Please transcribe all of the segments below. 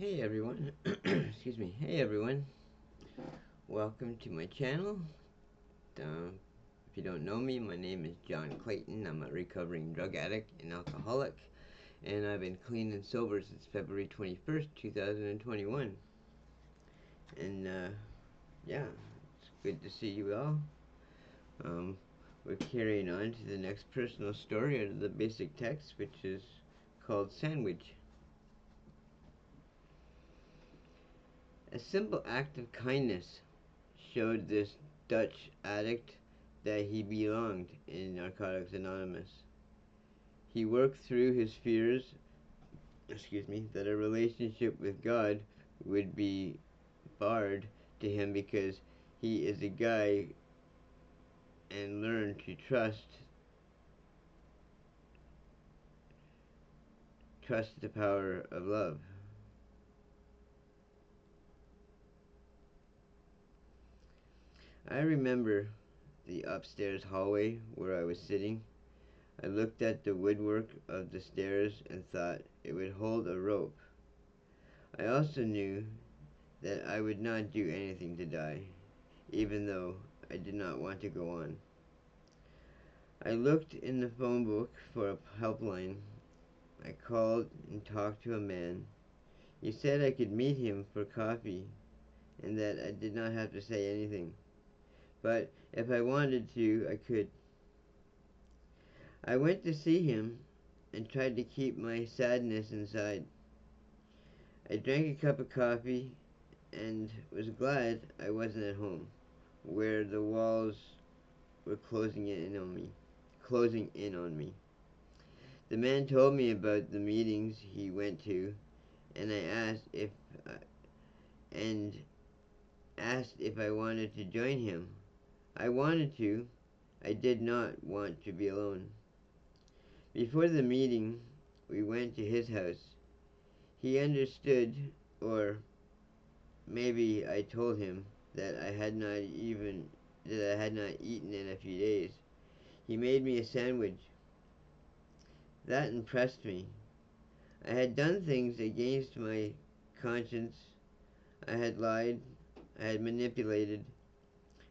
Hey everyone, excuse me. Hey everyone, welcome to my channel. If you don't know me, my name is John Clayton. I'm a recovering drug addict and alcoholic, and I've been clean and sober since February 21st, 2021. And yeah, it's good to see you all. We're carrying on to the next personal story out of the basic text, which is called Sandwich. A simple act of kindness showed this Dutch addict that he belonged in Narcotics Anonymous. He worked through his fears, that a relationship with God would be barred to him because he is a guy, and learned to trust the power of love. I remember the upstairs hallway where I was sitting. I looked at the woodwork of the stairs and thought it would hold a rope. I also knew that I would not do anything to die, even though I did not want to go on. I looked in the phone book for a helpline. I called and talked to a man. He said I could meet him for coffee and that I did not have to say anything. But if I wanted to, I could. I went to see him and tried to keep my sadness inside. I drank a cup of coffee and was glad I wasn't at home, where the walls were closing in on me. The man told me about the meetings he went to, and and asked if I wanted to join him. I wanted to. I did not want to be alone. Before the meeting, we went to his house. He understood, or maybe I told him that I had not eaten in a few days. He made me a sandwich. That impressed me. I had done things against my conscience. I had lied, I had manipulated,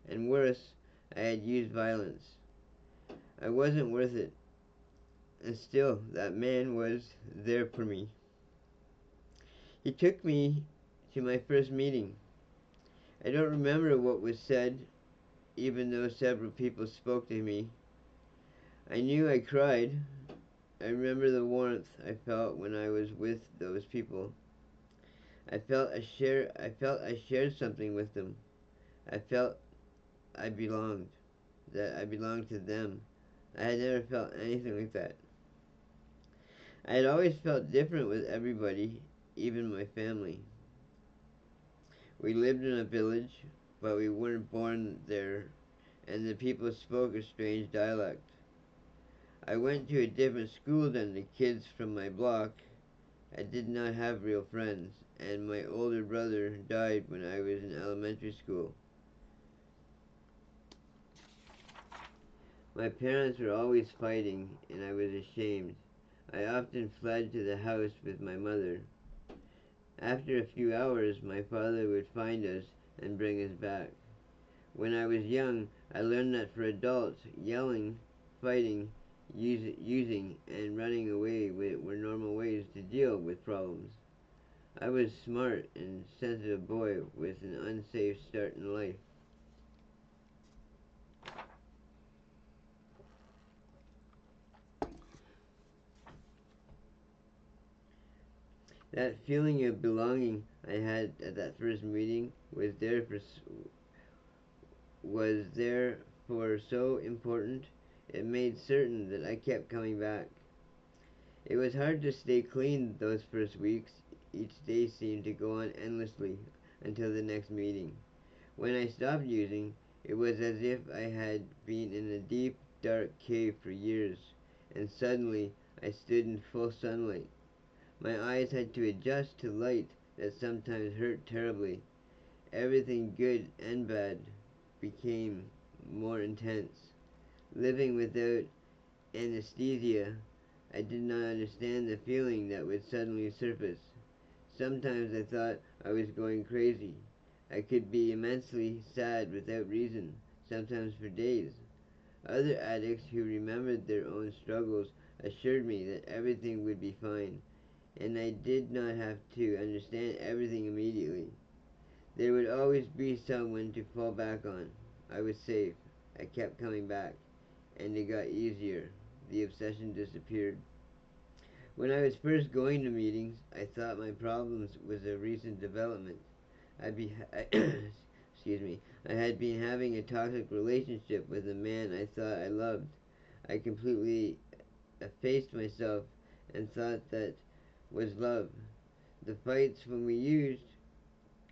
and worse, I had used violence. I wasn't worth it, and still, that man was there for me. He took me to my first meeting. I don't remember what was said, even though several people spoke to me. I knew I cried. I remember the warmth I felt when I was with those people. I felt I shared something with them. I felt I belonged, that I belonged to them. I had never felt anything like that. I had always felt different with everybody, even my family. We lived in a village, but we weren't born there, and the people spoke a strange dialect. I went to a different school than the kids from my block. I did not have real friends, and my older brother died when I was in elementary school. My parents were always fighting, and I was ashamed. I often fled to the house with my mother. After a few hours, my father would find us and bring us back. When I was young, I learned that for adults, yelling, fighting, using, and running away were normal ways to deal with problems. I was a smart and sensitive boy with an unsafe start in life. That feeling of belonging I had at that first meeting was therefore so important. It made certain that I kept coming back. It was hard to stay clean those first weeks. Each day seemed to go on endlessly until the next meeting. When I stopped using, it was as if I had been in a deep, dark cave for years, and suddenly I stood in full sunlight. My eyes had to adjust to light that sometimes hurt terribly. Everything good and bad became more intense. Living without anesthesia, I did not understand the feeling that would suddenly surface. Sometimes I thought I was going crazy. I could be immensely sad without reason, sometimes for days. Other addicts who remembered their own struggles assured me that everything would be fine, and I did not have to understand everything immediately. There would always be someone to fall back on. I was safe. I kept coming back, and it got easier. The obsession disappeared. When I was first going to meetings, I thought my problems was a recent development. Excuse me. I had been having a toxic relationship with a man I thought I loved. I completely effaced myself and thought that was love. The fights when we used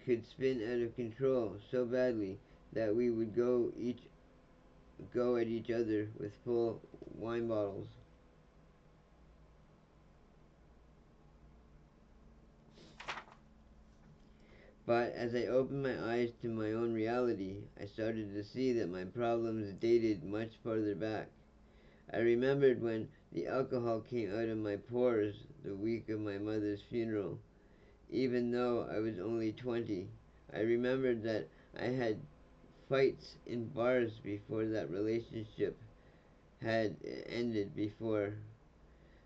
could spin out of control so badly that we would go at each other with full wine bottles. But as I opened my eyes to my own reality, I started to see that my problems dated much farther back. I remembered when the alcohol came out of my pores the week of my mother's funeral, even though I was only 20. I remembered that I had fights in bars before that relationship had ended before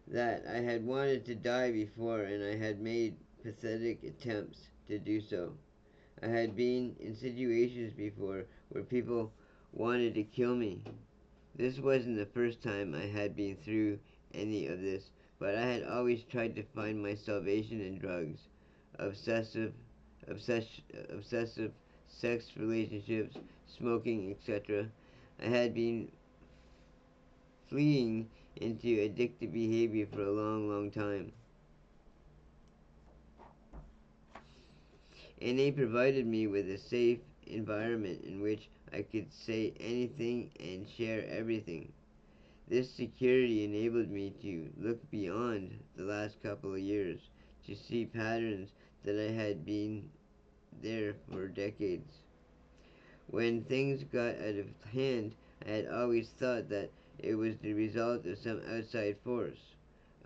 that. I had wanted to die before, and I had made pathetic attempts to do so. I had been in situations before where people wanted to kill me. This wasn't the first time I had been through any of this, but I had always tried to find my salvation in drugs, obsessive, obsessive sex relationships, smoking, etc. I had been fleeing into addictive behavior for a long, long time. NA provided me with a safe environment in which I could say anything and share everything. This security enabled me to look beyond the last couple of years to see patterns that I had been there for decades. When things got out of hand, I had always thought that it was the result of some outside force.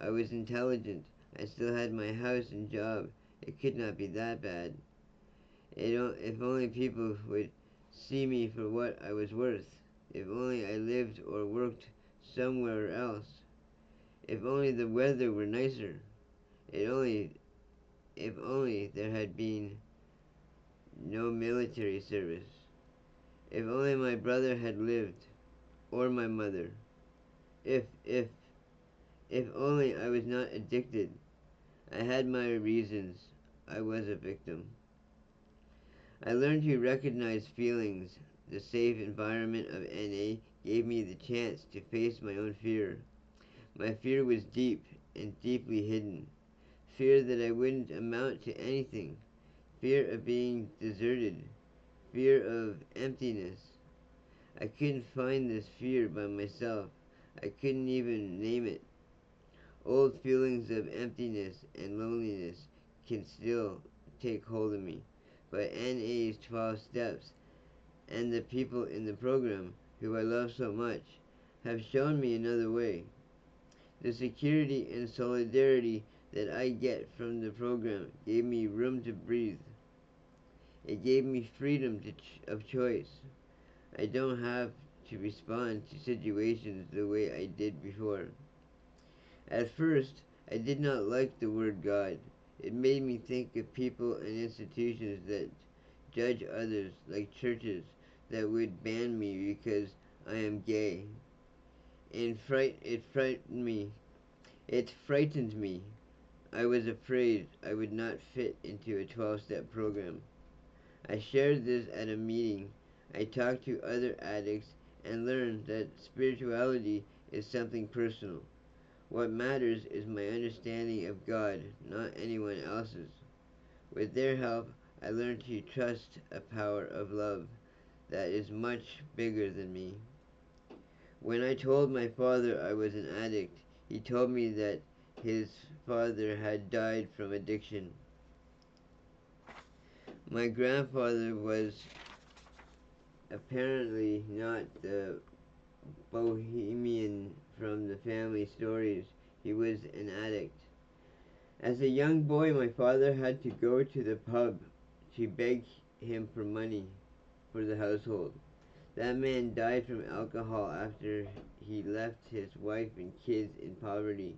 I was intelligent. I still had my house and job. It could not be that bad. If only people would see me for what I was worth. If only I lived or worked somewhere else. If only the weather were nicer. It only, if only there had been no military service. If only my brother had lived, or my mother. If, if, if only I was not addicted. I had my reasons. I was a victim. I learned to recognize feelings. The safe environment of NA gave me the chance to face my own fear. My fear was deep and deeply hidden. Fear that I wouldn't amount to anything. Fear of being deserted. Fear of emptiness. I couldn't find this fear by myself. I couldn't even name it. Old feelings of emptiness and loneliness can still take hold of me. But NA's 12 steps and the people in the program, who I love so much, have shown me another way. The security and solidarity that I get from the program gave me room to breathe. It gave me freedom of choice. I don't have to respond to situations the way I did before. At first, I did not like the word God. It made me think of people and institutions that judge others, like churches that would ban me because I am gay. It frightened me. It frightened me. I was afraid I would not fit into a 12-step program. I shared this at a meeting. I talked to other addicts and learned that spirituality is something personal. What matters is my understanding of God, not anyone else's. With their help, I learned to trust a power of love that is much bigger than me. When I told my father I was an addict, he told me that his father had died from addiction. My grandfather was apparently not the bohemian from the family stories. He was an addict. As a young boy, my father had to go to the pub to beg him for money for the household. That man died from alcohol after he left his wife and kids in poverty.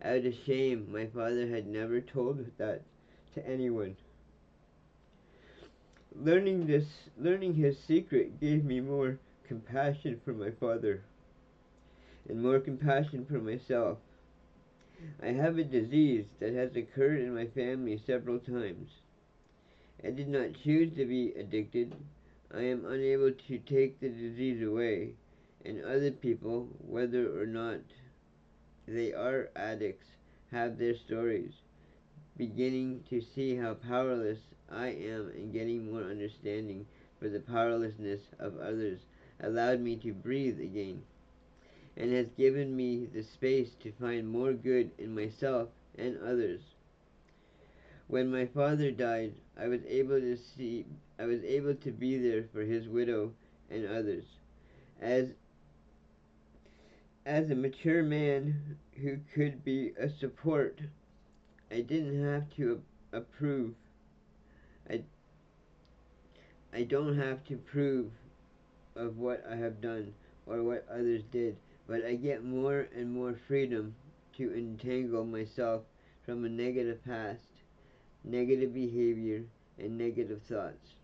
Out of shame, my father had never told that to anyone. Learning his secret gave me more compassion for my father and more compassion for myself. I have a disease that has occurred in my family several times. I did not choose to be addicted. I am unable to take the disease away, and other people, whether or not they are addicts, have their stories. Beginning to see how powerless I am and getting more understanding for the powerlessness of others allowed me to breathe again, and has given me the space to find more good in myself and others. When my father died, I was able to be there for his widow and others. As a mature man who could be a support, I didn't have to approve. I I don't have to prove of what I have done or what others did, but I get more and more freedom to entangle myself from a negative past, negative behavior, and negative thoughts.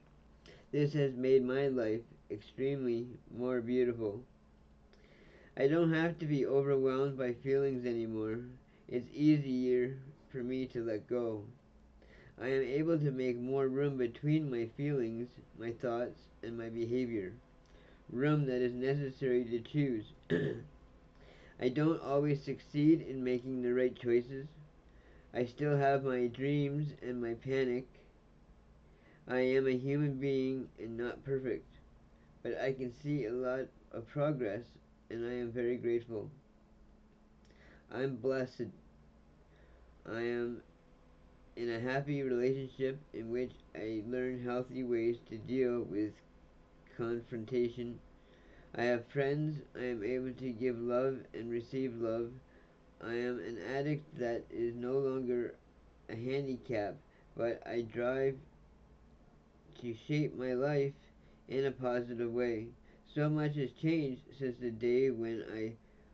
This has made my life extremely more beautiful. I don't have to be overwhelmed by feelings anymore. It's easier for me to let go. I am able to make more room between my feelings, my thoughts, and my behavior. Room that is necessary to choose. I don't always succeed in making the right choices. I still have my dreams and my panic. I am a human being and not perfect, but I can see a lot of progress and I am very grateful. I'm blessed. I am in a happy relationship in which I learn healthy ways to deal with confrontation. I have friends. I am able to give love and receive love. I am an addict that is no longer a handicap, but I drive to shape my life in a positive way. So much has changed since the day when I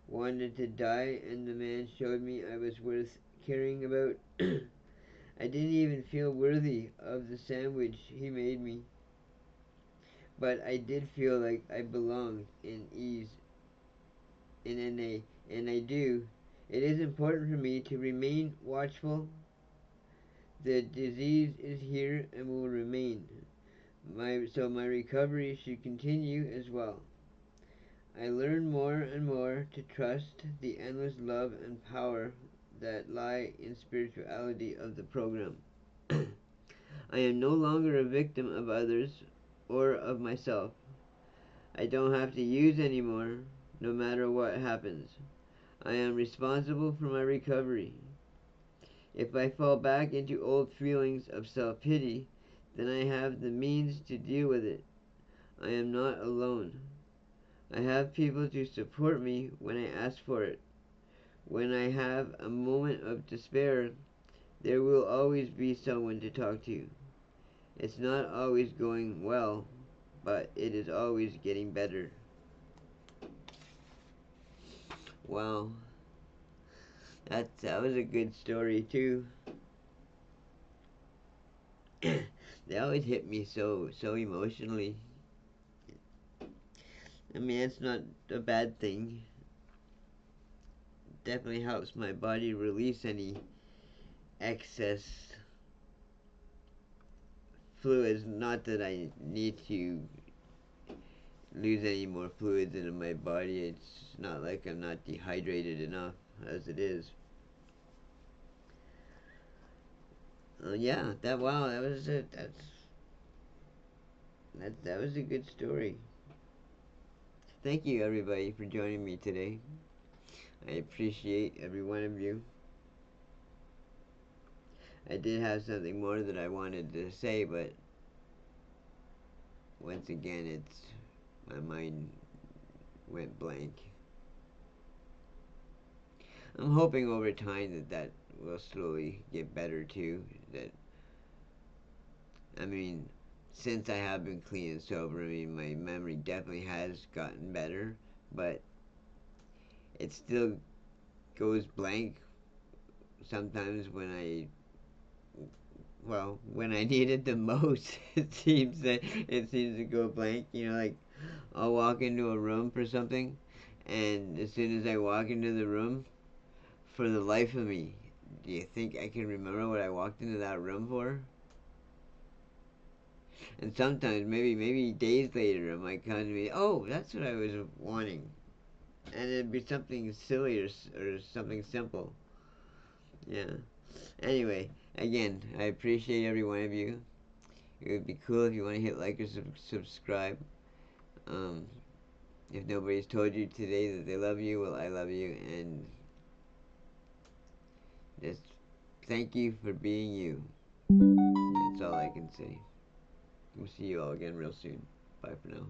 wanted to die and the man showed me I was worth caring about. I didn't even feel worthy of the sandwich he made me, but I did feel like I belonged in ease in NA, and I do. It is important for me to remain watchful. The disease is here and will remain. So my recovery should continue as well. I learn more and more to trust the endless love and power that lie in spirituality of the program. I am no longer a victim of others or of myself. I don't have to use anymore, no matter what happens. I am responsible for my recovery. If I fall back into old feelings of self-pity, then I have the means to deal with it. I am not alone. I have people to support me when I ask for it. When I have a moment of despair, there will always be someone to talk to. It's not always going well, but it is always getting better. Wow, that was a good story too. They always hit me so emotionally. I mean, it's not a bad thing. Definitely helps my body release any excess fluids. Not that I need to lose any more fluids in my body. It's not like I'm not dehydrated enough as it is. Yeah, that wow, that was it. That was a good story. Thank you everybody for joining me today. I appreciate every one of you. I did have something more that I wanted to say, but once again, my mind went blank. I'm hoping over time that will slowly get better too. That, I mean, since I have been clean and sober, I mean, my memory definitely has gotten better, but it still goes blank sometimes when I need it the most. It seems to go blank. You know, like I'll walk into a room for something, and as soon as I walk into the room, for the life of me, do you think I can remember what I walked into that room for? And sometimes, maybe days later, it might come to me, oh, that's what I was wanting. And it'd be something silly or something simple. Yeah. Anyway, again, I appreciate every one of you. It would be cool if you want to hit like or subscribe. Um, if nobody's told you today that they love you, well, I love you. And just thank you for being you. That's all I can say. We'll see you all again real soon. Bye for now.